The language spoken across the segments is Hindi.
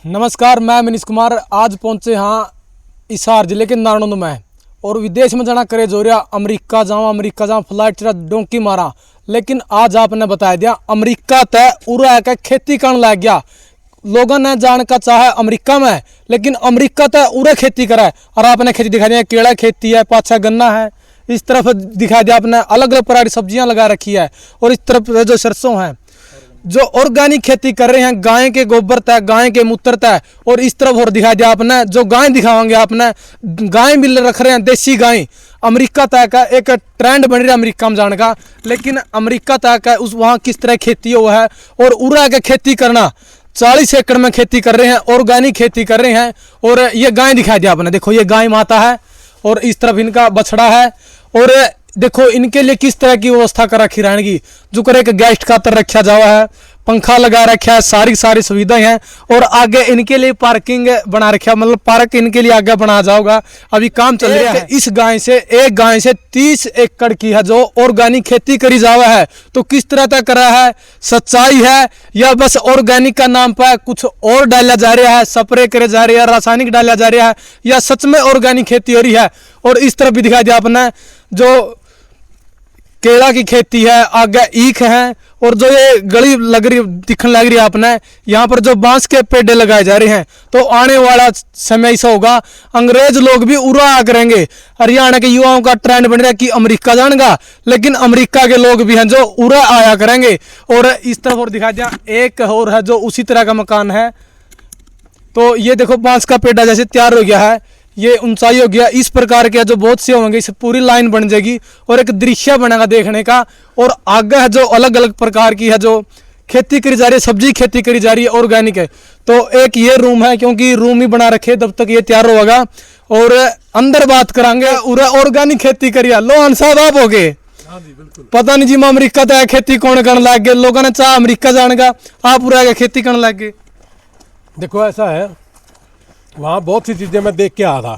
नमस्कार, मैं मनीष कुमार। आज पहुंचे हाँ हिसार जिले के नारनौंद में और विदेश में जाना करे जोरिया अमेरिका जाऊँ फ्लाइट चढ़ा डोंकी मारा। लेकिन आज आपने बताया दिया अमेरिका तय उड़ा के खेती करने लग गया। लोगों ने जान का चाहे अमेरिका में, लेकिन अमेरिका तय उड़े खेती करे। और आपने खेती दिखा दिया, केला खेती है, पाछा गन्ना है, इस तरफ दिखा दिया आपने अलग अलग प्रकार की सब्जियां लगा रखी है। और इस तरफ जो सरसों है, जो ऑर्गेनिक खेती कर रहे हैं, गाय के गोबर तय, गाय के मूत्र तय। और इस तरफ और दिखा दिया आपने, जो गाय दिखावांगे आपने, गाय भी रख रहे हैं, देसी गाय। अमेरिका तय का एक ट्रेंड बन रहा है अमेरिका में जाने का। लेकिन अमेरिका तय का उस वहाँ किस तरह खेती हो है और उड़ा के खेती करना, 40 एकड़ में खेती कर रहे हैं, ऑर्गेनिक खेती कर रहे हैं। और ये गाय दिखाई दिया आपने, देखो ये गाय माता है और इस तरफ इनका बछड़ा है। और देखो इनके लिए किस तरह की व्यवस्था कर रखी रहने की, जो कर एक गेस्ट का तर रखा जावा है, पंखा लगा रखा है, सारी सुविधाएं हैं। और आगे इनके लिए पार्किंग बना रखा है, मतलब पार्क इनके लिए आगे बना जाओगा। अभी काम चल रहा है। इस गाय से एक गाय से 30 एकड़ की है जो ऑर्गेनिक खेती करी जावा है। तो किस तरह तक करा है, सच्चाई है या बस ऑर्गेनिक का नाम पर कुछ और डाला जा रहा है, स्प्रे करे जा रहा है, रासायनिक डाला जा रहा है, या सच में ऑर्गेनिक खेती हो रही है। और इस तरफ भी दिखाई दिया आपने, जो केला की खेती है, आगे ईख है। और जो ये गली लग रही दिखने लग रही है आपने, यहाँ पर जो बांस के पेड़ लगाए जा रहे हैं। तो आने वाला समय ऐसा होगा, अंग्रेज लोग भी उड़ा करेंगे। हरियाणा के युवाओं का ट्रेंड बन रहा है कि अमेरिका जाएगा, लेकिन अमेरिका के लोग भी हैं जो उड़ा आया करेंगे। और इस तरफ और दिखा दिया एक और है जो उसी तरह का मकान है। तो ये देखो बांस का पेड़ जैसे तैयार हो गया है, ये ऊंचाई हो गया। इस प्रकार के जो बहुत से होंगे, इस पूरी लाइन बन जाएगी और एक दृश्य बनेगा देखने का। और आगे है जो अलग अलग प्रकार की है जो खेती करी जा रही है, सब्जी खेती करी जा रही है, ऑर्गेनिक है। तो एक ये रूम है, क्योंकि रूम ही बना रखे तब तक ये तैयार होगा। और अंदर बात करांगे, ऑर्गेनिक खेती करिए। लोहान साहब आप हो गए, पता नहीं जी मैं अमेरिका तो खेती कौन करने लग गए, लोगों ने चाह अमेरिका जाने का, आप पूरा खेती करने लग गए। देखो ऐसा है, वहाँ बहुत सी चीज़ें मैं देख के आया था।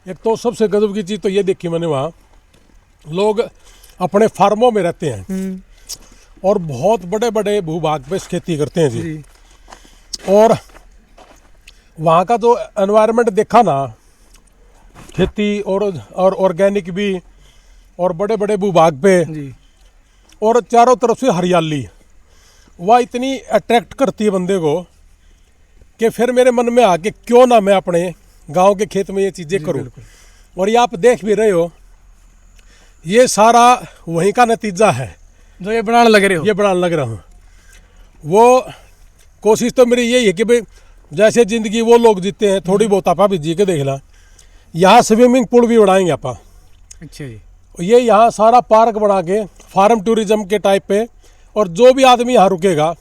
एक तो सबसे गजब की चीज़ तो ये देखी मैंने, वहाँ लोग अपने फार्मों में रहते हैं और बहुत बड़े बड़े भूभाग पे खेती करते हैं जी। और वहाँ का जो एनवायरनमेंट देखा ना, खेती और ऑर्गेनिक भी, और बड़े बड़े भूभाग पे जी। और चारों तरफ से हरियाली, वह इतनी अट्रैक्ट करती है बंदे को कि फिर मेरे मन में आ कि क्यों ना मैं अपने गांव के खेत में ये चीज़ें करूं। और ये आप देख भी रहे हो, ये सारा वहीं का नतीजा है जो ये बनाने लग रहे हो। ये बनाने लग रहा हूँ। वो कोशिश तो मेरी यही है कि भाई जैसे ज़िंदगी वो लोग जीते हैं, थोड़ी बहुत आपा भी जी के देख ला। यहाँ स्विमिंग पूल भी बनाएंगे आपा। अच्छा जी। ये यहाँ सारा पार्क बना के फार्म टूरिज्म के टाइप पे, और जो भी आदमी यहाँ रुकेगा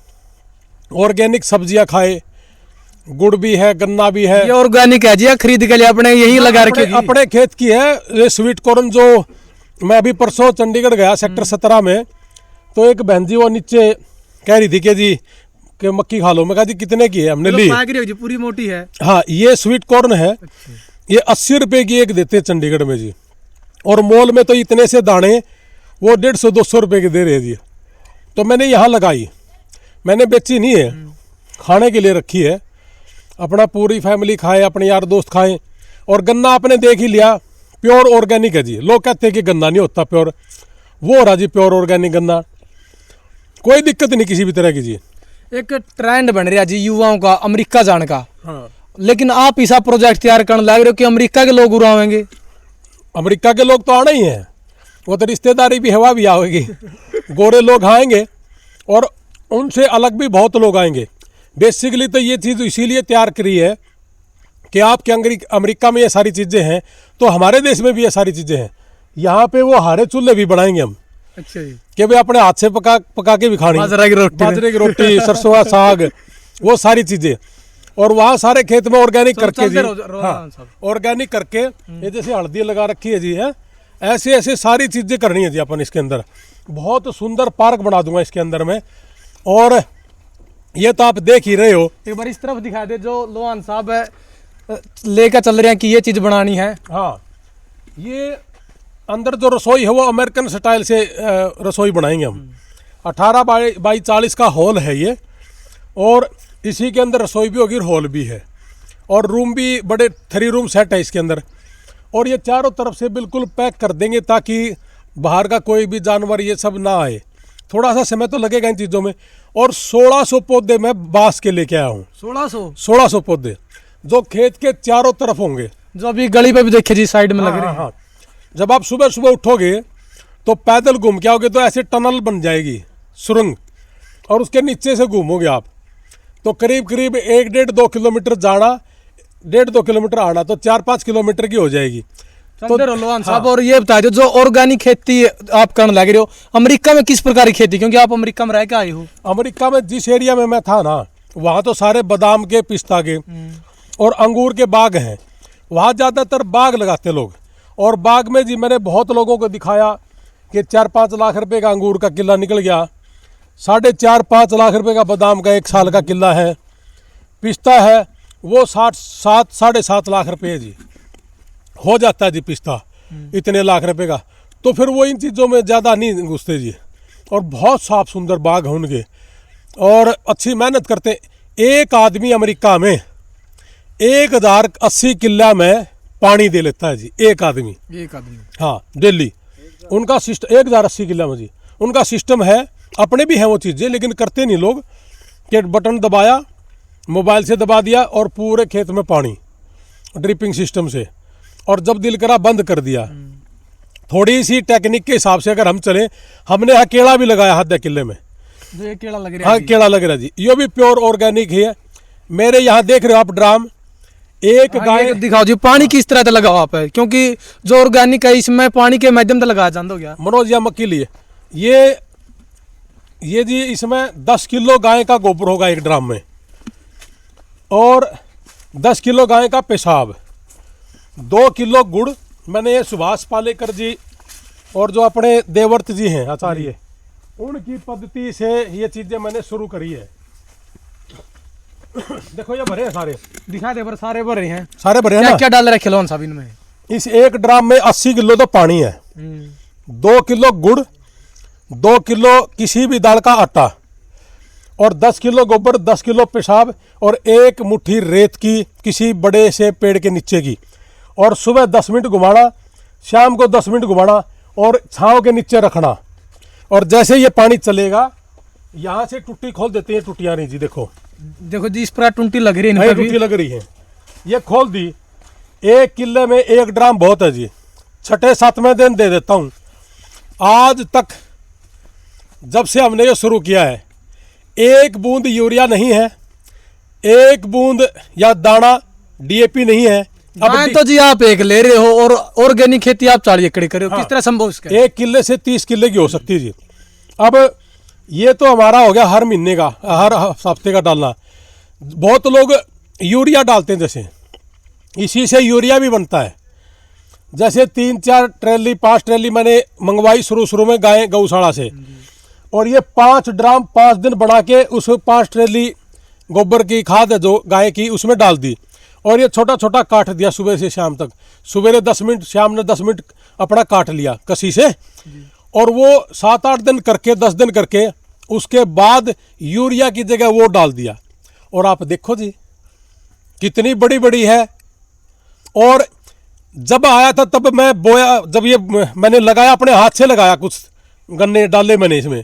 ऑर्गेनिक सब्जियाँ खाए, गुड़ भी है, गन्ना भी है। ये ऑर्गेनिक है जी, खरीद के लिए अपने यही लगा रखे। अपने खेत की है ये स्वीट कॉर्न। जो मैं अभी परसों चंडीगढ़ गया सेक्टर 17 में, तो एक बहन जी वो नीचे कह रही थी कि जी कि मक्की खा लो। मैं कहा जी कितने की है, हमने ली। जी पूरी मोटी है। हाँ, ये स्वीट कॉर्न है। ये 80 रुपए की एक देते हैं चंडीगढ़ में जी। और मॉल में तो इतने से दाने वो 150-200 रुपए के दे रहे जी। तो मैंने यहाँ लगाई, मैंने बेची नहीं है, खाने के लिए रखी है, अपना पूरी फैमिली खाए, अपने यार दोस्त खाएं। और गन्ना आपने देख ही लिया, प्योर ऑर्गेनिक है जी। लोग कहते हैं कि गन्ना नहीं होता प्योर, वो हो रहा जी प्योर ऑर्गेनिक गन्ना, कोई दिक्कत नहीं किसी भी तरह की जी। एक ट्रेंड बन रहा जी युवाओं का अमेरिका जाने का। हाँ। लेकिन आप ऐसा प्रोजेक्ट तैयार करने लग रहे हो कि अमेरिका के लोग उड़ावेंगे। अमेरिका के लोग तो आना ही है, वो तो रिश्तेदारी भी हवा भी आएगी। गोरे लोग आएंगे और उनसे अलग भी बहुत लोग आएंगे। बेसिकली तो ये चीज़ इसीलिए तैयार करी है कि आपके अमेरिका में ये सारी चीज़ें हैं, तो हमारे देश में भी ये सारी चीज़ें हैं। यहाँ पे वो हारे चूल्हे भी बनाएंगे हम। अच्छा जी। कि भाई अपने हाथ से पका के भी खानी, बाजरे की रोटी, सरसों का साग, वो सारी चीज़ें। और वहाँ सारे खेत में ऑर्गेनिक करके जी, हाँ ऑर्गेनिक करके, ये जैसे हल्दी लगा रखी है जी, है ऐसे ऐसे सारी चीज़ें करनी है जी अपन इसके अंदर। बहुत सुंदर पार्क बना दूंगा इसके अंदर में। और ये तो आप देख ही रहे हो। एक बार इस तरफ दिखा दे, जो लोहान साहब लेकर चल रहे हैं कि ये चीज़ बनानी है। हाँ, ये अंदर जो रसोई है वो अमेरिकन स्टाइल से रसोई बनाएंगे हम। 18 बाई 40 का हॉल है ये। और इसी के अंदर रसोई भी होगी और हॉल भी है, और रूम भी बड़े 3 रूम सेट है इसके अंदर। और ये चारों तरफ से बिल्कुल पैक कर देंगे ताकि बाहर का कोई भी जानवर ये सब ना आए। थोड़ा सा समय तो लगेगा इन चीज़ों में। और 1600 पौधे मैं बांस के लेके आया हूँ। 1600 पौधे जो खेत के चारों तरफ होंगे, जो अभी गली पे भी देखे जी साइड में लग रहे हैं। हाँ, जब आप सुबह सुबह उठोगे तो पैदल घूम के आओगे तो ऐसे टनल बन जाएगी, सुरंग, और उसके नीचे से घूमोगे आप तो करीब करीब 1-1.5-2 किलोमीटर जाना, 1.5-2 किलोमीटर आना, तो 4-5 किलोमीटर की हो जाएगी। तो रोहन साहब, और ये बता दो, जो ऑर्गेनिक खेती आप करने लग रहे हो, अमेरिका में किस प्रकार की खेती, क्योंकि आप अमेरिका में रह के आए हो। अमेरिका में जिस एरिया में मैं था ना, वहाँ तो सारे बादाम के, पिस्ता के और अंगूर के बाग हैं। वहाँ ज़्यादातर बाग लगाते लोग, और बाग में जी मैंने बहुत लोगों को दिखाया कि 4-5 लाख रुपए का अंगूर का किला निकल गया, 4.5-5 लाख रुपए का बादाम का 1 साल का किला है, पिस्ता है वो 7-7.5 लाख रुपए जी हो जाता है जी पिस्ता, इतने लाख रुपए का। तो फिर वो इन चीज़ों में ज़्यादा नहीं घुसते जी, और बहुत साफ सुंदर बाग हैं उनके, और अच्छी मेहनत करते। एक आदमी अमेरिका में 1080 किला में पानी दे लेता है जी, एक आदमी। हाँ, दिल्ली उनका सिस्टम 1080 किला में जी, उनका सिस्टम है। अपने भी हैं वो चीज़ें, लेकिन करते नहीं लोग, कि बटन दबाया, मोबाइल से दबा दिया और पूरे खेत में पानी ड्रिपिंग सिस्टम से, और जब दिल करा बंद कर दिया। थोड़ी सी टेक्निक के हिसाब से अगर हम चले, हमने यहाँ केला भी लगाया आधे किले में। ये केला लग रहा है। हाँ, केला लग रहा है जी, ये भी प्योर ऑर्गेनिक है। मेरे यहाँ देख रहे हो आप ड्राम, एक गाय दिखाओ जी, पानी किस तरह से लगाओ आप है, क्योंकि जो ऑर्गेनिक है इसमें पानी के माध्यम से लगाया जाता हो गया। मनोज या मक्की लिए ये जी, इसमें 10 किलो गाय का गोबर होगा एक ड्राम में, और 10 किलो गाय का पेशाब, 2 किलो गुड़। मैंने ये सुभाष पालेकर जी और जो अपने देवर्त जी हैं आचार्य, उनकी पद्धति से ये चीज़ें मैंने शुरू करी है। देखो ये भरे हैं सारे, दिखा दे, सारे भरे हैं, सारे भरे हैं ना। क्या डाल रखे लोन साहब इनमें? इस एक ड्राम में 80 किलो तो पानी है, 2 किलो गुड़, 2 किलो किसी भी दाल का आटा, और 10 किलो गोबर, 10 किलो पेशाब, और 1 मुट्ठी रेत की किसी बड़े से पेड़ के नीचे की, और सुबह 10 मिनट घुमाना, शाम को 10 मिनट घुमाना, और छांव के नीचे रखना। और जैसे ये पानी चलेगा, यहाँ से टुट्टी खोल देते हैं, टुट्टियाँ नहीं जी, देखो जी इस पर टुंटी लग रही है, टुट्टी लग रही है, ये खोल दी। 1 किले में 1 ड्राम बहुत है जी, 6-7वें दिन दे देता हूँ। आज तक जब से हमने ये शुरू किया है, 1 बूंद यूरिया नहीं है, 1 बूंद या दाना DAP नहीं है। अब तो जी आप एक ले रहे हो, और ऑर्गेनिक खेती आप 40 एकड़ कर रहे हो। किस तरह संभव इसका? 1 किले से 30 किले की हो सकती है जी। अब ये तो हमारा हो गया हर महीने का, हर हफ्ते का डालना। बहुत लोग यूरिया डालते हैं, जैसे इसी से यूरिया भी बनता है। जैसे 3-4 ट्रैली 5 ट्रैली मैंने मंगवाई शुरू में गाय गौशाला से, और ये 5 ड्राम 5 दिन बना के उस 5 ट्रैली गोबर की खाद है जो गाय की, उसमें डाल दी, और ये छोटा छोटा काट दिया सुबह से शाम तक। सुबह 10 मिनट, शाम ने 10 मिनट अपना काट लिया कसी से, और वो 7-8 दिन करके, 10 दिन करके, उसके बाद यूरिया की जगह वो डाल दिया। और आप देखो जी कितनी बड़ी बड़ी है। और जब आया था तब मैं बोया, जब ये मैंने लगाया, अपने हाथ से लगाया, कुछ गन्ने डाले मैंने इसमें,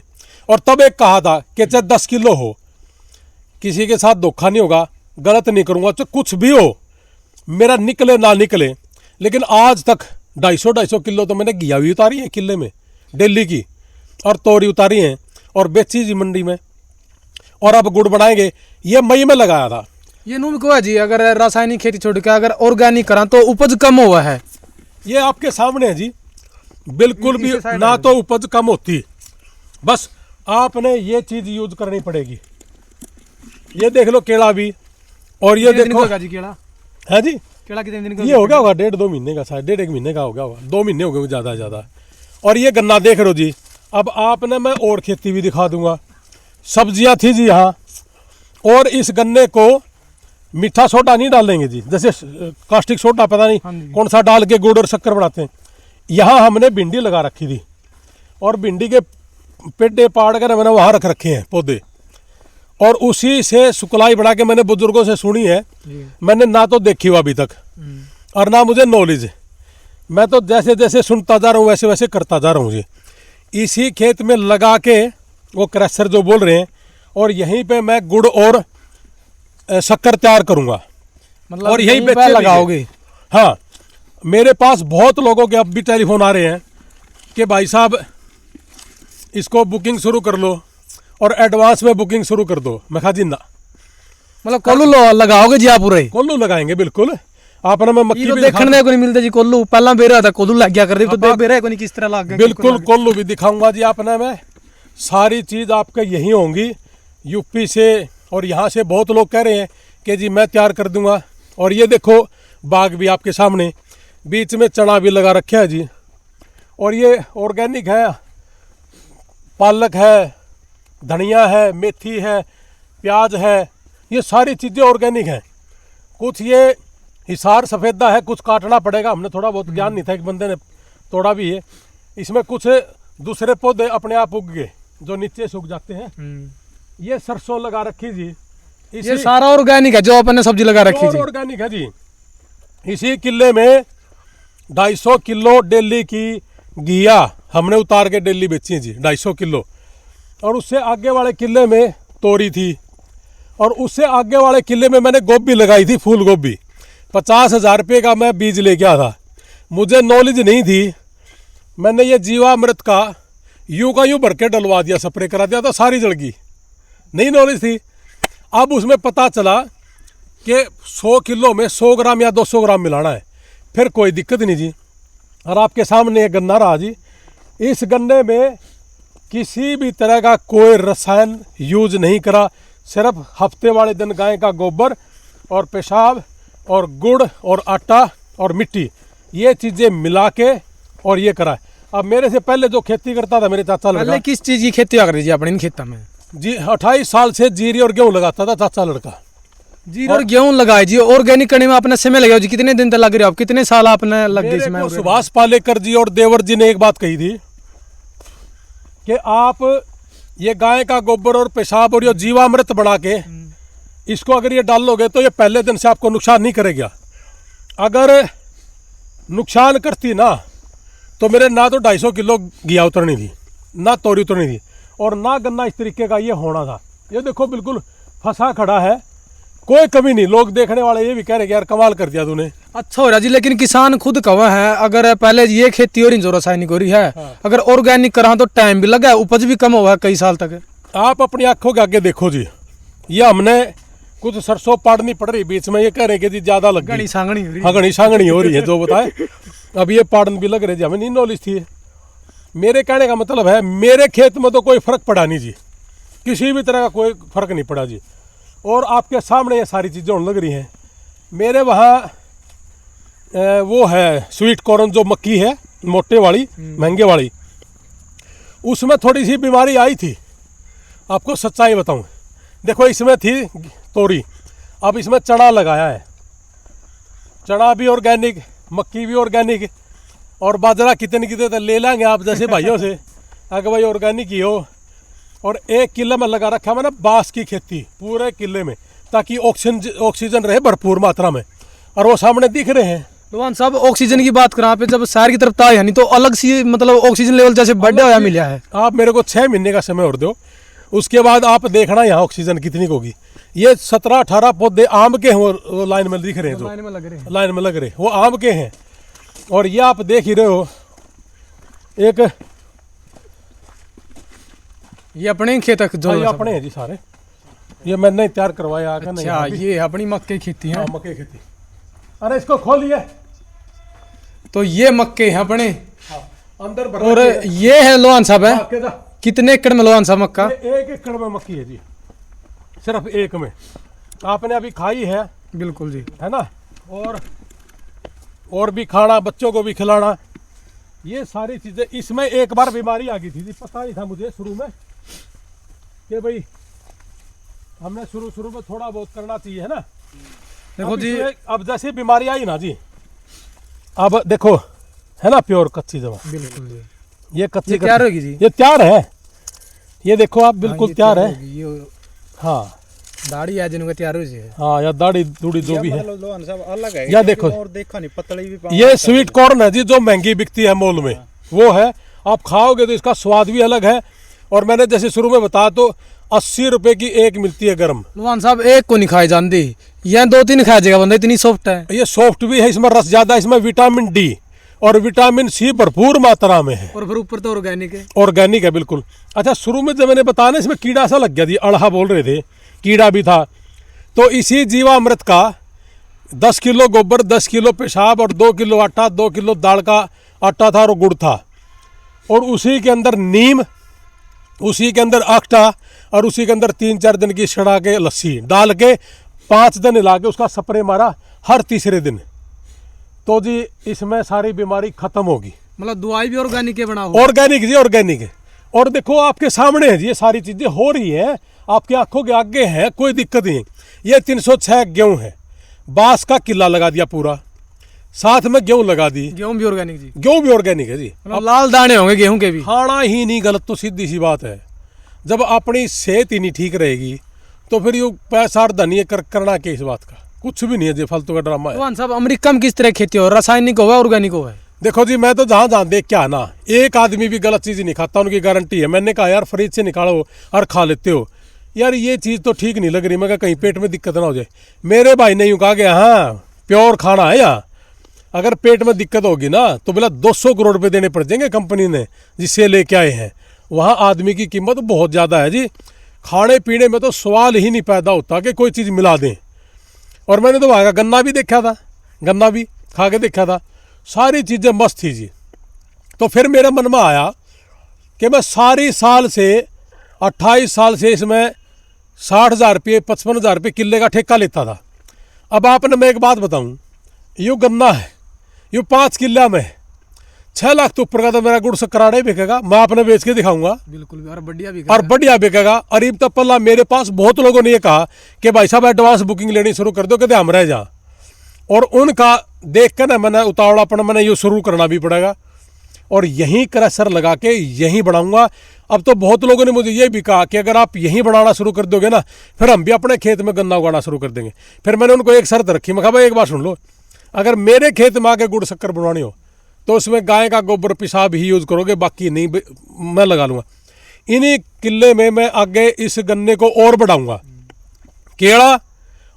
और तब एक कहा था कि चाहे 10 किलो हो, किसी के साथ धोखा नहीं होगा, गलत नहीं करूँगा, चाहे कुछ भी हो, मेरा निकले ना निकले। लेकिन आज तक 250 किलो तो मैंने घिया भी उतारी है किले में, दिल्ली की, और तोरी उतारी हैं, और बेची जी मंडी में। और अब गुड़ बनाएंगे, ये मई में लगाया था। ये नून को है जी, अगर रासायनिक खेती छोड़ के अगर ऑर्गेनिक करा तो उपज कम हुआ है। ये आपके सामने है जी, बिल्कुल भी ना तो उपज कम होती, बस आपने ये चीज यूज करनी पड़ेगी। ये देख लो केला भी, और ये देखो जी केला है जी, केला कितने दिन का? ये हो गया होगा 1.5-2 महीने का, शायद 1.5 महीने का हो गया होगा, 2 महीने हो गए ज़्यादा से ज़्यादा। और ये गन्ना देख रहे हो जी। अब आपने, मैं और खेती भी दिखा दूंगा। सब्जियां थी जी यहाँ, और इस गन्ने को मीठा सोडा नहीं डालेंगे जी, जैसे कास्टिक सोडा पता नहीं कौन सा डाल के गुड़ और शक्कर बनाते हैं। यहाँ हमने भिंडी लगा रखी थी, और भिंडी के पेड़े पाड़ कर मैंने वहाँ रख रखे हैं पौधे, और उसी से सुकलाई बढ़ा के मैंने बुजुर्गों से सुनी है। मैंने ना तो देखी हो अभी तक और ना मुझे नॉलेज है। मैं तो जैसे जैसे सुनता जा रहा हूँ वैसे वैसे करता जा रहा हूँ जी। इसी खेत में लगा के वो क्रशर जो बोल रहे हैं, और यहीं पे मैं गुड़ और शक्कर तैयार करूँगा मतलब और यहीं पे बेचे लगाओगे। हाँ, मेरे पास बहुत लोगों के अब भी टेलीफोन आ रहे हैं कि भाई साहब इसको बुकिंग शुरू कर लो और एडवांस में बुकिंग शुरू कर दो। मैं कहा जी ना, मतलब कोल्लू लगाओगे जी आप पूरे? कोल्लू लगाएंगे बिल्कुल। आपने मैं मक्की ये तो भी देखने को नहीं मिलता जी कोल्लू। पहला बेरा था कोल्लू लग गया कर रही, तो देख बेरा को नहीं किस तरह लग गया। बिल्कुल कोल्लू भी दिखाऊंगा जी आपने। मैं सारी चीज़ आपके यहीं होंगी यूपी से, और यहाँ से बहुत लोग कह रहे हैं कि जी मैं तैयार कर दूंगा। और ये देखो बाग भी आपके सामने, बीच में चना भी लगा रखा है जी। और ये ऑर्गेनिक है, पालक है, धनिया है, मेथी है, प्याज है, ये सारी चीज़ें ऑर्गेनिक हैं। कुछ ये हिसार सफ़ेदा है, कुछ काटना पड़ेगा, हमने थोड़ा बहुत ज्ञान नहीं था, एक बंदे ने तोड़ा भी है। इसमें कुछ दूसरे पौधे अपने आप उग गए जो नीचे सूख जाते हैं। ये सरसों लगा रखी जी। ये सारा ऑर्गेनिक है जो अपन ने सब्जी लगा रखी जी। ऑर्गेनिक है जी। इसी किले में 250 किलो डेली की घिया हमने उतार के डेली बेची है जी, 250 किलो। और उससे आगे वाले किले में तोरी थी, और उससे आगे वाले किले में मैंने गोभी लगाई थी, फूल गोभी। 50,000 रुपये का मैं बीज लेके आया था। मुझे नॉलेज नहीं थी, मैंने ये जीवामृत का यूं का यूं भर के डलवा दिया, स्प्रे करा दिया, तो सारी जड़ गई। नहीं नॉलेज थी। अब उसमें पता चला कि 100 किलो में 100 ग्राम या 200 ग्राम मिलाना है, फिर कोई दिक्कत नहीं जी। और आपके सामने ये गन्ना रहा जी। इस गन्ने में किसी भी तरह का कोई रसायन यूज नहीं करा, सिर्फ हफ्ते वाले दिन गाय का गोबर और पेशाब और गुड़ और आटा और मिट्टी, ये चीज़ें मिला के और ये करा है। अब मेरे से पहले जो खेती करता था मेरे चाचा लड़का। पहले किस चीज़ की खेती कर रही अपने इन खेतों में जी? 28 साल से जीरी और गेहूँ लगाता था चाचा लड़का। जी और गेहूं लगाए जी। ऑर्गेनिक करने में आपने समय लगे जी, कितने दिन तक लग रहे हो आप? कितने साल आपने लग गए इसमें? सुभाष पालेकर जी और देवर जी ने एक बात कही थी कि आप ये गाय का गोबर और पेशाब और ये जीवामृत बना के इसको अगर ये डालोगे तो ये पहले दिन से आपको नुकसान नहीं करेगा। अगर नुकसान करती ना तो मेरे ना तो 250 किलो घिया उतरनी थी, ना तोरी उतरनी थी, और ना गन्ना इस तरीके का ये होना था। ये देखो बिल्कुल फंसा खड़ा है, कोई कमी नहीं। लोग देखने वाले ये भी कह रहे कि यार कमाल कर दिया तूने। अच्छा हो रहा जी। लेकिन किसान खुद कवा है, अगर पहले ये खेती हो रही जो रासायनिक हो रही है, अगर ऑर्गेनिक करा तो टाइम भी लगा है, उपज भी कम हुआ है कई साल तक। आप अपनी आंखों के आगे देखो जी। ये हमने कुछ सरसों पाड़नी पड़ रही बीच में, ये कह रहे कि जी ज्यादा लग गई, घनी सांगनी हो रही है। हाँ घनी सांगनी हो रही है जो बताए। अब ये पाड़न भी लग रहे जी, हमें नहीं नॉलेज थी। मेरे कहने का मतलब है मेरे खेत में तो कोई फर्क पड़ा नहीं जी, किसी भी तरह का कोई फर्क नहीं पड़ा जी। और आपके सामने ये सारी चीज़ें होने लग रही हैं। मेरे वहाँ वो है स्वीट कॉर्न जो मक्की है मोटे वाली महंगे वाली, उसमें थोड़ी सी बीमारी आई थी। आपको सच्चाई बताऊं, देखो इसमें थी तोरी, अब इसमें चना लगाया है। चना भी ऑर्गेनिक, मक्की भी ऑर्गेनिक, और बाजरा कितने कितने तो ले लेंगे आप जैसे भाइयों से अगर भाई ऑर्गेनिक ही हो। और 1 किले में लगा रखा है मैंने बांस की खेती पूरे किले में, ताकि ऑक्सीजन रहे भरपूर मात्रा में। और वो सामने दिख रहे हैं। लोहान साहब ऑक्सीजन की बात करा पे, जब शहर की तरफ आए नहीं तो अलग सी मतलब ऑक्सीजन लेवल जैसे बढ़ा हुआ मिला है। आप मेरे को 6 महीने का समय और दो, उसके बाद आप देखना यहाँ ऑक्सीजन कितनी होगी। ये 17-18 पौधे आम के हैं, वो लाइन में दिख रहे हैं, जो लाइन में लग रहे हैं, लाइन में लग रहे वो आम के हैं। और ये आप देख ही रहे हो, एक ये अपने खेत जो ये अपने हैं जी सारे, ये मैंने तैयार करवाया। अच्छा, ये अपनी मक्के की खेती है। मक्के खेती। अरे इसको खोलिए। तो ये मक्के हैं अपने अंदर भर। और ये है लोहान साहब है, कितने एकड़ में लोहान साहब मक्का? 1 एकड़ में मक्की है जी, सिर्फ एक में। आपने अभी खाई है। बिल्कुल जी, है ना। और भी खाना, बच्चों को भी खिलाना, ये सारी चीज़ें। इसमें एक बार बीमारी आ गई थी जी, पता नहीं था मुझे शुरू में कि भाई हमने शुरू में थोड़ा बहुत करना चाहिए, है ना। देखो जी, अब जैसे बीमारी आई ना जी, अब देखो है ना प्योर कच्ची जमा। बिल्कुल जी, ये कच्ची तैयार होगी जी, ये तैयार है। ये देखो आप बिल्कुल तैयार है। हाँ दाढ़ी है जिनका तैयार हुई है। हाँ, या दाढ़ी दूढ़ी जो भी है, मतलब लोहन सब अलग है। या देखो और देखा नहीं, पतली भी पाँव ये का स्वीट कॉर्न है जी, जो महंगी बिकती है मॉल में, वो है। आप खाओगे तो इसका स्वाद भी अलग है। और मैंने जैसे शुरू में बताया तो 80 रुपए की एक मिलती है गर्म। लुहान साहब एक को नहीं खाई जाती, यह 2-3 खा जाएगा बंदा, इतनी सॉफ्ट है। ये सॉफ्ट भी है, इसमें रस ज्यादा है, इसमें विटामिन डी और विटामिन सी भरपूर मात्रा में है। और फिर ऊपर तो ऑर्गेनिक है। ऑर्गेनिक है बिल्कुल। अच्छा, शुरू में जब मैंने बताया ना, इसमें कीड़ा सा लग गया थी, अड़हा बोल रहे थे, कीड़ा भी था। तो इसी जीवामृत का 10 किलो गोबर, 10 किलो पेशाब और 2 किलो आटा, 2 किलो दाल का आटा था और गुड़ था, और उसी के अंदर नीम, उसी के अंदर आटा, और उसी के अंदर 3-4 दिन की सड़ा के लस्सी डाल के 5 दिन हिला के उसका स्प्रे मारा हर तीसरे दिन। तो जी इसमें सारी बीमारी खत्म होगी। मतलब दवाई भी ऑर्गेनिक है बना हुआ। ऑर्गेनिक जी, ऑर्गेनिक है। और देखो आपके सामने है जी, ये सारी चीजें हो रही हैं, आपके आंखों के आगे हैं, कोई दिक्कत नहीं। ये 306 गेहूं है, बांस का किला लगा दिया पूरा, साथ में गेहूं लगा दी। गेहूं भी ऑर्गेनिक जी। गेहूं भी ऑर्गेनिक है जी। मतलब लाल दाने होंगे गेहूं के भी। खाना ही नहीं गलत, तो सीधी सी बात है। जब अपनी सेहत ही नहीं ठीक रहेगी तो फिर ये पैसा और धनिया करना क्या इस बात का, कुछ भी नहीं है जी, फालतू का ड्रामा है। लुहान साहब अमेरिका में किस तरह खेती हो, रासायनिक हो ऑर्गेनिक हो है? देखो जी, मैं तो जहाँ जहाँ देख के आना, एक आदमी भी गलत चीज़ नहीं खाता, उनकी गारंटी है। मैंने कहा यार फ्रिज से निकालो और खा लेते हो, यार ये चीज़ तो ठीक नहीं लग रही। मैं कहा कहीं पेट में दिक्कत ना हो जाए। मेरे भाई ने यूँ कहा कि हाँ प्योर खाना है यहाँ, अगर पेट में दिक्कत होगी ना तो बोला 200 करोड़ रुपये देने पड़ जाएंगे कंपनी ने जिससे लेके आए हैं। वहाँ आदमी की कीमत बहुत ज़्यादा है जी। खाने पीने में तो सवाल ही नहीं पैदा होता कि कोई चीज़ मिला दें। और मैंने तो वहाँ का गन्ना भी देखा था, गन्ना भी खा के देखा था, सारी चीज़ें मस्त थी जी। तो फिर मेरे मन में आया कि मैं सारी साल से 28 साल से इसमें 60,000 रुपये 55,000 रुपये किले का ठेका लेता था। अब आपने मैं एक बात बताऊं, यूँ गन्ना है, यूँ 5 किला में 6 लाख तो ऊपर का तो मेरा गुड़ शक्कराड़ा ही बिकेगा। मैं आपने बेच के दिखाऊंगा, बिल्कुल, और बढ़िया भी और बढ़िया बिकेगा। अरीब तक पल्ला मेरे पास बहुत लोगों ने ये कहा कि भाई साहब एडवांस बुकिंग लेनी शुरू कर दो, कहते हम रह जा। और उनका देख कर ना मैंने उतावलापन, मैंने ये शुरू करना भी पड़ेगा और यहीं क्रशर लगा के यहीं बनाऊंगा। अब तो बहुत लोगों ने मुझे ये भी कहा कि अगर आप यहीं बनाना शुरू कर दोगे ना, फिर हम भी अपने खेत में गन्ना उगाना शुरू कर देंगे। फिर मैंने उनको एक शर्त रखी, मैं कहा भाई एक बार सुन लो, अगर मेरे खेत में आके गुड़ शक्कर बनवानी हो तो उसमें गाय का गोबर पेशाब ही यूज़ करोगे, बाकी नहीं मैं लगा लूँगा। इन्हीं किले में मैं आगे इस गन्ने को और बढ़ाऊँगा, केला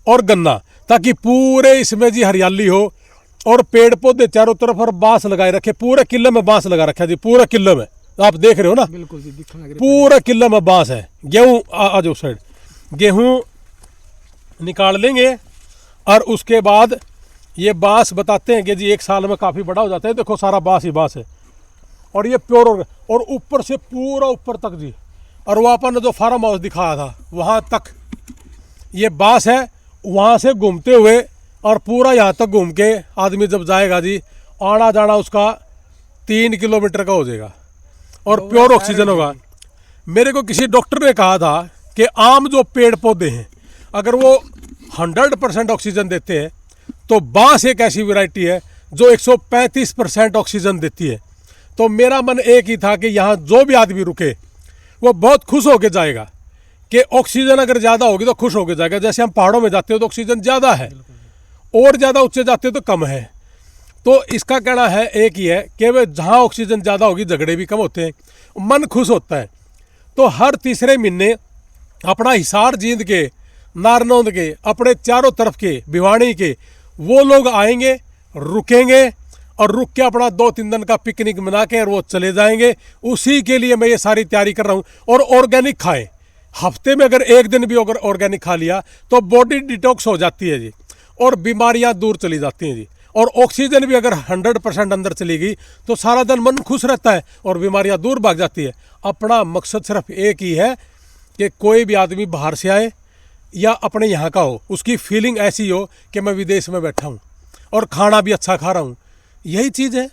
और गन्ना, ताकि पूरे इसमें जी हरियाली हो और पेड़ पौधे चारों तरफ और बांस लगाए रखे। पूरे किले में बांस लगा रखा है जी, पूरे किले में आप देख रहे हो ना, बिल्कुल जी, दिखने लग रही है। पूरे किले में बांस है। गेहूँ आ जाओ साइड, गेहूँ निकाल लेंगे और उसके बाद ये बांस बताते हैं कि जी 1 साल में काफ़ी बड़ा हो जाता है। देखो सारा बांस ही बांस है और ये प्योर और ऊपर से पूरा ऊपर तक जी। और वो अपन ने जो फार्म हाउस दिखाया था वहाँ तक ये बांस है, वहाँ से घूमते हुए और पूरा यहाँ तक घूम के आदमी जब जाएगा जी, आना जाना उसका 3 किलोमीटर का हो जाएगा और प्योर ऑक्सीजन होगा। मेरे को किसी डॉक्टर ने कहा था कि आम जो पेड़ पौधे हैं अगर वो 100% ऑक्सीजन देते हैं तो बांस एक ऐसी वैरायटी है जो 135% ऑक्सीजन देती है। तो मेरा मन एक ही था कि यहाँ जो भी आदमी रुके वो बहुत खुश होकर जाएगा कि ऑक्सीजन अगर ज़्यादा होगी तो खुश होकर जाएगा। जैसे हम पहाड़ों में जाते हो तो ऑक्सीजन ज़्यादा है और ज़्यादा ऊंचे जाते हो तो कम है। तो इसका कहना है एक ही है कि वे जहाँ ऑक्सीजन ज़्यादा होगी झगड़े भी कम होते हैं, मन खुश होता है। तो हर तीसरे महीने अपना हिसार जींद के, नारनौंद के, अपने चारों तरफ के, भिवानी के वो लोग आएंगे, रुकेंगे और रुक के अपना 2-3 दिन का पिकनिक मना के और वो चले जाएंगे। उसी के लिए मैं ये सारी तैयारी कर रहा हूँ। और ऑर्गेनिक खाएं, हफ्ते में अगर 1 दिन भी अगर ऑर्गेनिक खा लिया तो बॉडी डिटॉक्स हो जाती है जी और बीमारियां दूर चली जाती हैं जी। और ऑक्सीजन भी अगर 100% अंदर चली गई तो सारा दिन मन खुश रहता है और बीमारियां दूर भाग जाती है। अपना मकसद सिर्फ एक ही है कि कोई भी आदमी बाहर से आए या अपने यहाँ का हो, उसकी फीलिंग ऐसी हो कि मैं विदेश में बैठा हूँ और खाना भी अच्छा खा रहा हूँ। यही चीज़ है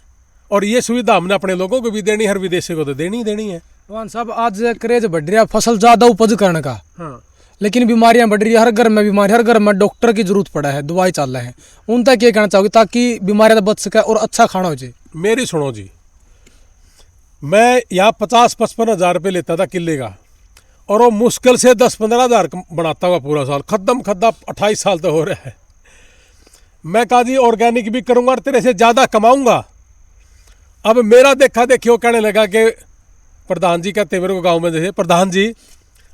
और ये सुविधा हमने अपने लोगों को भी देनी है, हर विदेशी को तो देनी ही देनी है। लुहान साहब आज क्रेज बढ़ रहा है फसल ज़्यादा उपज करने का, हाँ, लेकिन बीमारियां बढ़ रही है, हर घर में बीमारी, हर घर में डॉक्टर की जरूरत पड़ा है, दवाई चल रहे हैं। उन तक ये कहना चाहोगे ताकि बीमारियां बच सके और अच्छा खाना हो जाए? मेरी सुनो जी, मैं यहाँ 50-55 हज़ार रुपये लेता था किले का और वो मुश्किल से 10-15 हज़ार बनाता हुआ पूरा साल, खद्दम खद्दा 28 साल तो हो रहा है। मैं कहा जी ऑर्गेनिक भी करूँगा और तेरे से ज़्यादा कमाऊँगा। अब मेरा देखा देखी वो कहने लगा कि प्रधान जी कहते मेरे को गाँव में, जैसे प्रधान जी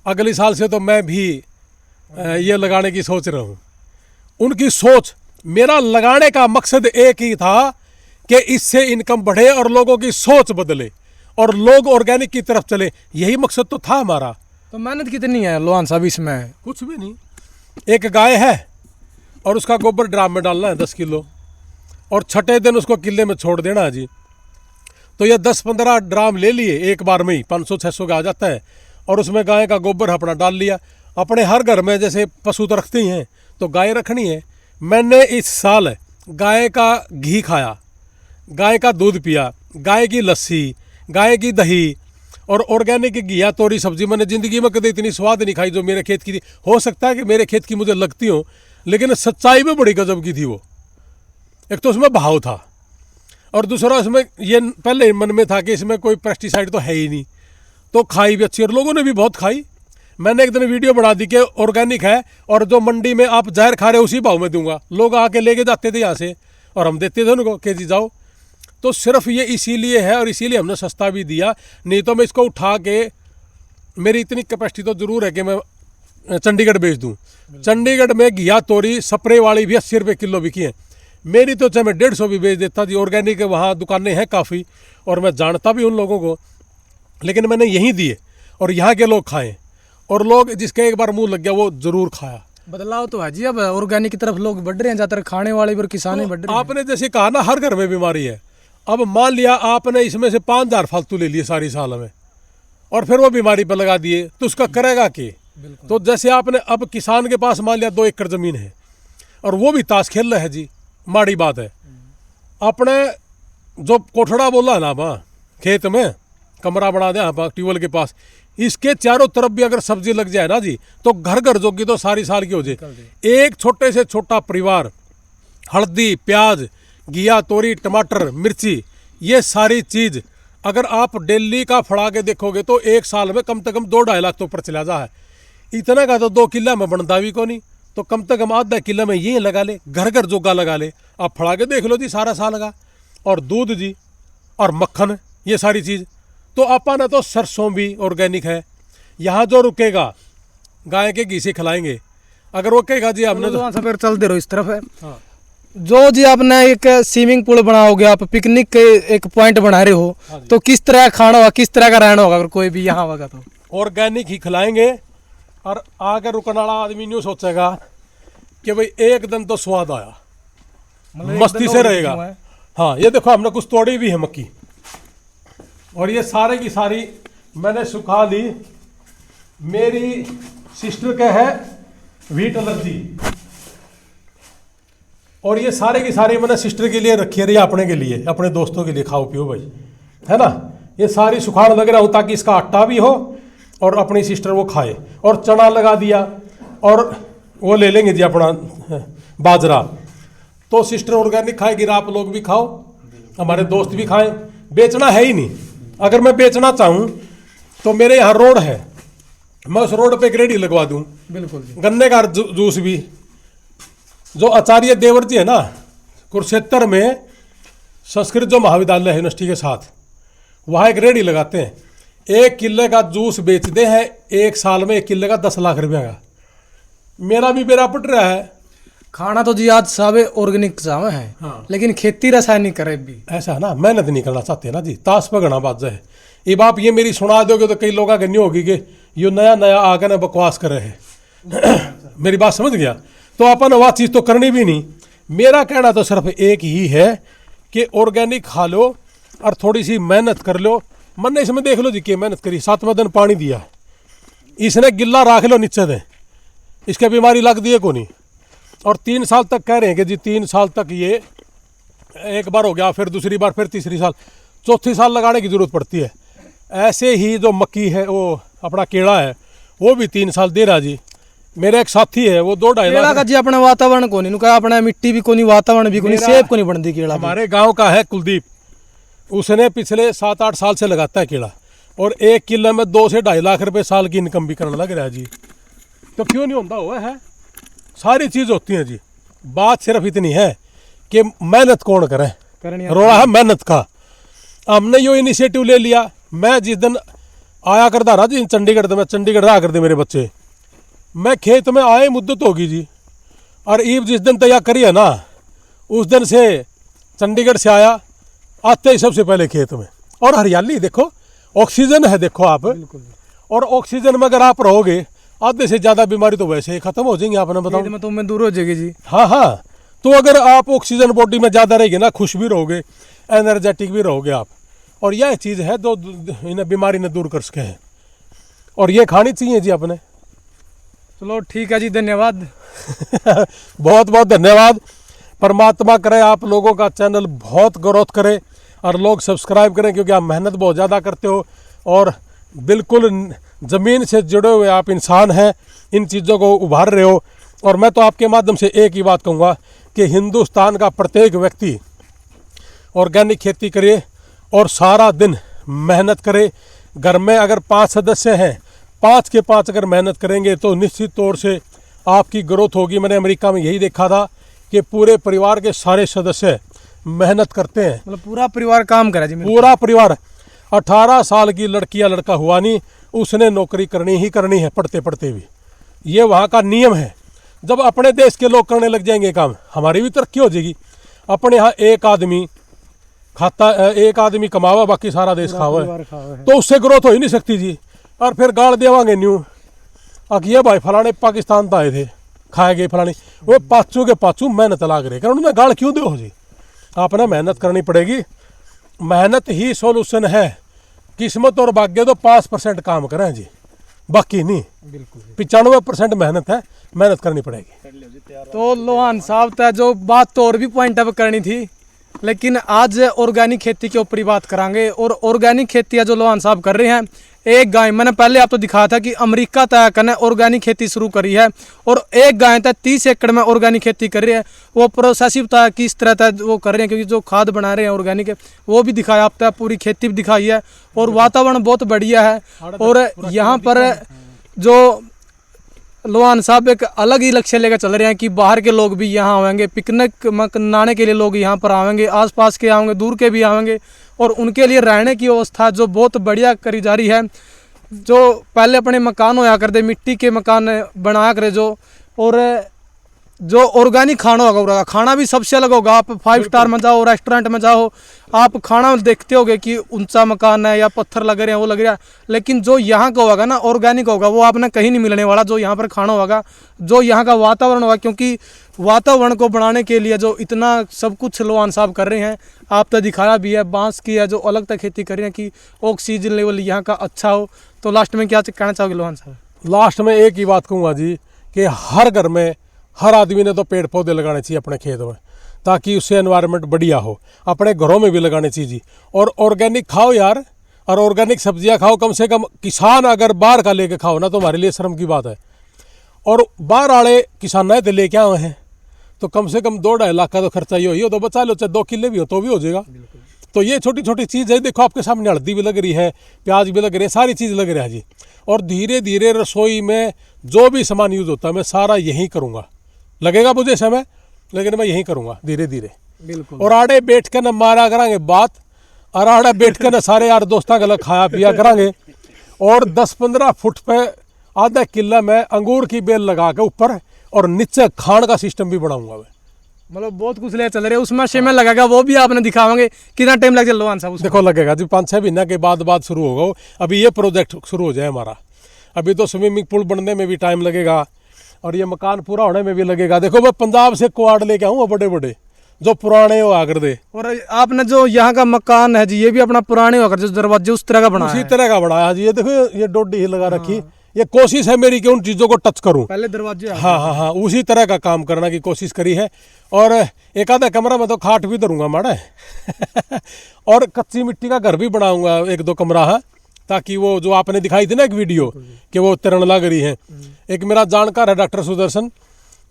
अगले साल से तो मैं भी ये लगाने की सोच रहा हूँ। उनकी सोच, मेरा लगाने का मकसद एक ही था कि इससे इनकम बढ़े और लोगों की सोच बदले और लोग ऑर्गेनिक की तरफ चले, यही मकसद तो था हमारा। तो मेहनत कितनी है लोहान साहब इसमें? कुछ भी नहीं, एक गाय है और उसका गोबर ड्राम में डालना है 10 किलो और छठे दिन उसको किले में छोड़ देना है जी। तो ये 10-15 ड्राम ले लिए एक बार में ही, 500-600 का आ जाता है। और उसमें गाय का गोबर अपना डाल लिया। अपने हर घर में जैसे पशु तो रखते ही हैं, तो गाय रखनी है। मैंने इस साल गाय का घी खाया, गाय का दूध पिया, गाय की लस्सी, गाय की दही और ऑर्गेनिक घिया तोरी सब्जी मैंने ज़िंदगी में कभी इतनी स्वाद नहीं खाई जो मेरे खेत की थी। हो सकता है कि मेरे खेत की मुझे लगती हो, लेकिन सच्चाई में बड़ी गजब की थी वो। एक तो उसमें भाव था और दूसरा उसमें ये पहले मन में था कि इसमें कोई पेस्टिसाइड तो है ही नहीं, तो खाई भी अच्छी और लोगों ने भी बहुत खाई। मैंने एक दिन वीडियो बना दी कि ऑर्गेनिक है और जो मंडी में आप जहर खा रहे हो उसी भाव में दूंगा। लोग आके लेके जाते थे यहाँ से और हम देते थे उनको कि जी जाओ। तो सिर्फ ये इसीलिए है और इसीलिए हमने सस्ता भी दिया, नहीं तो मैं इसको उठा के, मेरी इतनी कैपेसिटी तो ज़रूर है कि मैं चंडीगढ़ बेच दूँ। चंडीगढ़ में घिया तोरी स्प्रे वाली भी 80 रुपये किलो बिकी है। मेरी तो चाहे मैं 150 भी बेच देता जी। ऑर्गेनिक के वहाँ दुकानें हैं काफ़ी और मैं जानता भी उन लोगों को, लेकिन मैंने यहीं दिए और यहाँ के लोग खाएं और लोग जिसके एक बार मुंह लग गया वो ज़रूर खाया। बदलाव तो है जी, अब ऑर्गेनिक की तरफ लोग बढ़ रहे हैं, ज़्यादातर खाने वाले और किसान ही बढ़ रहे हैं। आपने जैसे कहा ना हर घर में बीमारी है। अब मान लिया आपने इसमें से 5,000 फालतू ले लिए सारी साल में और फिर वो बीमारी पर लगा दिए, तो उसका करेगा कि? तो जैसे आपने, अब किसान के पास मान लिया 2 एकड़ ज़मीन है और वो भी ताश खेल रहे हैं जी, माड़ी बात है। अपने जो कोठड़ा बोला ना वहाँ खेत में कमरा बना दे यहाँ ट्यूबवेल के पास, इसके चारों तरफ भी अगर सब्जी लग जाए ना जी, तो घर घर जोगी तो सारी साल की हो जाए। एक छोटे से छोटा परिवार हल्दी, प्याज, घिया तोरी, टमाटर, मिर्ची, ये सारी चीज़ अगर आप डेली का फड़ा के देखोगे तो एक साल में कम से कम 2-2.5 लाख तो ऊपर चला जा है। इतना का तो 2 किला में बनता भी को नहीं, तो कम से कम आधा किला में ये लगा ले, घर घर जोगा लगा ले, आप फड़ा के देख लो जी सारा साल का। और दूध जी और मक्खन, ये सारी चीज़ तो आपा ना, तो सरसों भी ऑर्गेनिक है। यहाँ जो रुकेगा गाय के घी से खिलाएंगे, अगर वो कहेगा जी हमने तो फिर चलते रहो इस तरफ है। हाँ। जो जी आपने एक स्विमिंग पूल बनाओगे, आप पिकनिक के एक पॉइंट बना रहे हो, तो किस तरह का खाना होगा, किस तरह का रहना होगा अगर कोई भी यहाँ होगा तो? ऑर्गेनिक ही खिलाएंगे और आगे रुकने वाला आदमी न्यू सोचेगा कि भाई एक दिन तो स्वाद आया, मस्ती से रहेगा। हाँ, ये देखो हमने कुछ तोड़ी भी है मक्की और ये सारे की सारी मैंने सुखा ली। मेरी सिस्टर के है व्हीट एलर्जी और ये सारे की सारी मैंने सिस्टर के लिए रखी है, या अपने के लिए, अपने दोस्तों के लिए खाओ पियो भाई, है ना। ये सारी सुखाड़ लग रहा हो ताकि इसका आटा भी हो और अपनी सिस्टर वो खाए। और चना लगा दिया और वो ले लेंगे जी अपना बाजरा, तो सिस्टर ऑर्गेनिक खाएगी, आप लोग भी खाओ, हमारे दोस्त भी खाएं। बेचना है ही नहीं। अगर मैं बेचना चाहूँ तो मेरे यहाँ रोड है, मैं उस रोड पे एक रेडी लगवा दूँ। बिल्कुल। गन्ने का जूस भी, जो आचार्य देवर जी है ना कुरुक्षेत्र में, संस्कृत जो महाविद्यालय है यूनिवर्सिटी के साथ, वहाँ एक रेडी लगाते हैं। 1 किले का जूस बेचते हैं एक साल में, 1 किले का 10 लाख रुपया का। मेरा भी बेरा पट रहा है। खाना तो जी आज सब ऑर्गेनिक जावे है, हाँ। लेकिन खेती रासायनिक करे भी ऐसा है ना, मेहनत नहीं करना चाहते ना जी, ताश पगड़ा बात है। ये बात ये मेरी सुना दोगे तो कई लोग गन्नी होगी कि यो नया नया आकर ना बकवास करे है। मेरी बात समझ गया? तो अपन वह चीज़ तो करनी भी नहीं। मेरा कहना तो सिर्फ एक ही है कि ऑर्गेनिक खा लो और थोड़ी सी मेहनत कर लो। मन ने इसमें देख लो जी कि मेहनत करी, 7वां दिन पानी दिया है, इसने गिल्ला राख लो नीचे दे, इसके बीमारी लग दी है को नहीं। और 3 साल तक कह रहे हैं कि जी 3 साल तक ये एक बार हो गया, फिर दूसरी बार, फिर तीसरी साल, चौथी साल लगाने की ज़रूरत पड़ती है। ऐसे ही जो मक्की है, वो अपना केड़ा है, वो भी 3 साल दे रहा जी। मेरा एक साथी है वो 2-2.5 केला का जी अपना वातावरण को नहीं, नुका अपना मिट्टी भी को नहीं, वातावरण भी को नहीं, सेब को नहीं बनती केला। हमारे गांव का है कुलदीप, उसने पिछले 7-8 साल से लगाता है केला और 1 किलो में 2 से 2.5 लाख रुपए साल की इनकम भी करने लग रहा है जी। तो क्यों नहीं होता हुआ है, सारी चीज़ होती है जी। बात सिर्फ इतनी है कि मेहनत कौन करे, रोड़ा है मेहनत का। हमने यो इनिशिएटिव ले लिया। मैं जिस दिन आया करता रहा जी चंडीगढ़, तो मैं चंडीगढ़ रहा करते मेरे बच्चे, मैं खेत में आए मुद्दत होगी जी। और ईब जिस दिन तैयार करी है ना, उस दिन से चंडीगढ़ से आया, आते ही सबसे पहले खेत में। और हरियाली देखो, ऑक्सीजन है देखो आप। और ऑक्सीजन में अगर आप रहोगे, आधे से ज़्यादा बीमारी तो वैसे ही खत्म हो जाएंगी। आपने बताओ में तो मैं दूर हो जाएगी जी। हाँ हाँ, तो अगर आप ऑक्सीजन बॉडी में ज़्यादा रहेगी ना, खुश भी रहोगे, एनर्जेटिक भी रहोगे आप। और यह चीज़ है जो इन्हें बीमारी ने दूर कर सके हैं, और ये खानी चाहिए जी अपने। चलो ठीक है जी, धन्यवाद। बहुत बहुत धन्यवाद। परमात्मा करे आप लोगों का चैनल बहुत ग्रोथ करे और लोग सब्सक्राइब करें, क्योंकि आप मेहनत बहुत ज़्यादा करते हो और बिल्कुल ज़मीन से जुड़े हुए आप इंसान हैं, इन चीज़ों को उभार रहे हो। और मैं तो आपके माध्यम से एक ही बात कहूँगा कि हिंदुस्तान का प्रत्येक व्यक्ति ऑर्गेनिक खेती करे और सारा दिन मेहनत करे। घर में अगर 5 सदस्य हैं, 5 के 5 अगर मेहनत करेंगे तो निश्चित तौर से आपकी ग्रोथ होगी। मैंने अमेरिका में यही देखा था कि पूरे परिवार के सारे सदस्य मेहनत करते हैं, मतलब पूरा परिवार काम करा जी। पूरा परिवार। 18 साल की लड़की या लड़का हुआ नहीं, उसने नौकरी करनी ही करनी है, पढ़ते पढ़ते भी। ये वहाँ का नियम है। जब अपने देश के लोग करने लग जाएंगे काम, हमारी भी तरक्की हो जाएगी। अपने यहाँ एक आदमी खाता, एक आदमी कमावा, बाकी सारा देश खावा है, तो उससे ग्रोथ हो ही नहीं सकती जी। और फिर गाड़ देवांगे न्यू ये भाई फलाने पाकिस्तान तो आए थे, खाए गए फलानी, वो पाचू के पाचू मेहनत लाग रहे, कारण उन्हें गाड़ क्यों दो जी। आपने मेहनत करनी पड़ेगी, मेहनत ही सोल्यूशन है। किस्मत और भाग्य तो 5% काम करें जी, बाकी नहीं। बिल्कुल 95% मेहनत है, मेहनत करनी पड़ेगी। तो लोहान साहब था जो बात तो और भी पॉइंट अप करनी थी, लेकिन आज ऑर्गेनिक खेती के ऊपर ही बात करांगे। और ऑर्गेनिक खेती जो लोहान साहब कर रहे हैं, एक गाय मैंने पहले आपको दिखाया था कि अमेरिका तक ने ऑर्गेनिक खेती शुरू करी है, और एक गाय तक 30 एकड़ में ऑर्गेनिक खेती कर रही है। वो प्रोसेस भी बताया किस तरह तक वो कर रहे हैं, क्योंकि जो खाद बना रहे हैं ऑर्गेनिक है वो भी दिखाया आप तक, पूरी खेती भी दिखाई है। और वातावरण बहुत बढ़िया है। और यहाँ पर जो लोहान साहब एक अलग ही लक्ष्य लेकर चल रहे हैं कि बाहर के लोग भी यहाँ आवेंगे, पिकनिक मनाने के लिए लोग यहाँ पर आवेंगे, आसपास के आवेंगे, दूर के भी आवेंगे, और उनके लिए रहने की व्यवस्था जो बहुत बढ़िया करी जा रही है। जो पहले अपने मकान होया करते, मिट्टी के मकान बनाया करे जो, और जो ऑर्गेनिक खाना होगा, खाना भी सबसे अलग होगा। आप 5 स्टार में जाओ, रेस्टोरेंट में जाओ, आप खाना देखते होगे कि ऊंचा मकान है या पत्थर लग रहे हैं, वो लग रहा है, लेकिन जो यहाँ का होगा ना ऑर्गेनिक होगा, वो आपने कहीं नहीं मिलने वाला। जो यहाँ पर खाना होगा, जो यहाँ का वातावरण होगा, क्योंकि वातावरण को बनाने के लिए जो इतना सब कुछ लोहान साहब कर रहे हैं, आप तो दिखाया भी है। बांस की है जो अलग तक खेती कर रहे हैं कि ऑक्सीजन लेवल यहाँ का अच्छा हो। तो लास्ट में क्या कहना चाहोगे लोहान साहब? लास्ट में एक ही बात कहूँगा जी कि हर घर में हर आदमी ने तो पेड़ पौधे लगाने चाहिए अपने खेत में, ताकि उससे एनवायरनमेंट बढ़िया हो। अपने घरों में भी लगाने चाहिए। और ऑर्गेनिक खाओ यार, और ऑर्गेनिक सब्जियां खाओ। कम से कम किसान अगर बाहर का लेके खाओ ना, तो हमारे लिए शर्म की बात है। और बाहर वाले किसान तो लेके आए हैं, तो कम से कम 2-2.5 लाख का तो खर्चा ही हो, तो बचा लो, चाहे 2 किले भी हो तो भी हो जाएगा। तो ये छोटी छोटी चीज़ है। देखो आपके सामने हल्दी भी लग रही है, प्याज भी लग रही है, सारी चीज़ लग रही है जी। और धीरे धीरे रसोई में जो भी सामान यूज़ होता है, मैं सारा यही करूँगा। लगेगा मुझे समय, लेकिन मैं यही करूँगा धीरे धीरे। बिल्कुल। और आड़े बैठ के न मारा करांगे बात, और आड़े बैठ के न सारे यार दोस्तों गलत खाया पिया करांगे। और 10-15 फुट पे आधा किला में अंगूर की बेल लगा के ऊपर, और नीचे खान का सिस्टम भी बनाऊंगा मैं। मतलब बहुत कुछ ले चल रहे हैं, उसमें समय लगेगा, वो भी आपने दिखावांगे। कितना टाइम लग जाए लोहान साहब? देखो लगेगा जी 5-6 महीने के बाद शुरू होगा। अभी ये प्रोजेक्ट शुरू हो जाए हमारा, अभी तो स्विमिंग पूल बनने में भी टाइम लगेगा, और ये मकान पूरा होने में भी लगेगा। देखो मैं पंजाब से क्वाड लेके आऊँ बड़े बड़े, जो पुराने हो आकर दे। और आपने जो यहाँ का मकान है जी, ये भी अपना पुराने होकर जो दरवाजे उस तरह का बनाया उसी तरह का बनाया जी। ये देखो ये डोडी ही लगा रखी। ये कोशिश है मेरी कि उन चीज़ों को टच करूं। पहले दरवाजे हाँ, उसी तरह का काम करना की कोशिश करी है। और एक आधा कमरा में तो खाट भी धरूंगा माड़ा और कच्ची मिट्टी का घर भी बनाऊंगा 1-2 कमरा है, ताकि वो जो आपने दिखाई थी ना एक वीडियो कि वो तिरण लग रही है। एक मेरा जानकार है डॉक्टर सुदर्शन,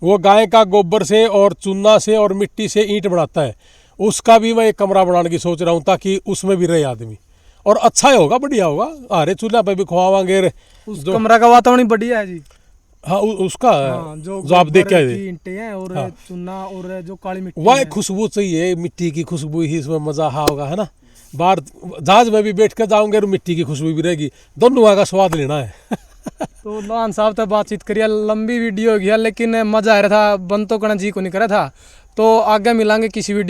वो गाय का गोबर से और चूना से और मिट्टी से ईंट बनाता है। उसका भी मैं एक कमरा बनाने की सोच रहा हूँ, ताकि उसमें भी रहे आदमी। और अच्छा ही होगा, बढ़िया होगा। अरे चूल्हा पे भी खुआवांगे। उस कमरा का वातावरण बढ़िया है जी। हाँ उसका हाँ, जो आप देख के आए थे। ईंटें हैं और हाँ। चूना और जो काली मिट्टी वह है। खुशबू चाहिए, मिट्टी की खुशबू ही इसमें मजा होगा, है ना। बाहर जहाज में भी बैठ कर जाओगे तो मिट्टी की खुशबू भी रहेगी, दोनों का स्वाद लेना है। तो लोहान साहब तक बातचीत करिए, लंबी वीडियो हो गया लेकिन मजा आ रहा था, बन तो करना जी को नहीं करा था। तो आगे मिलांगे किसी वीडियो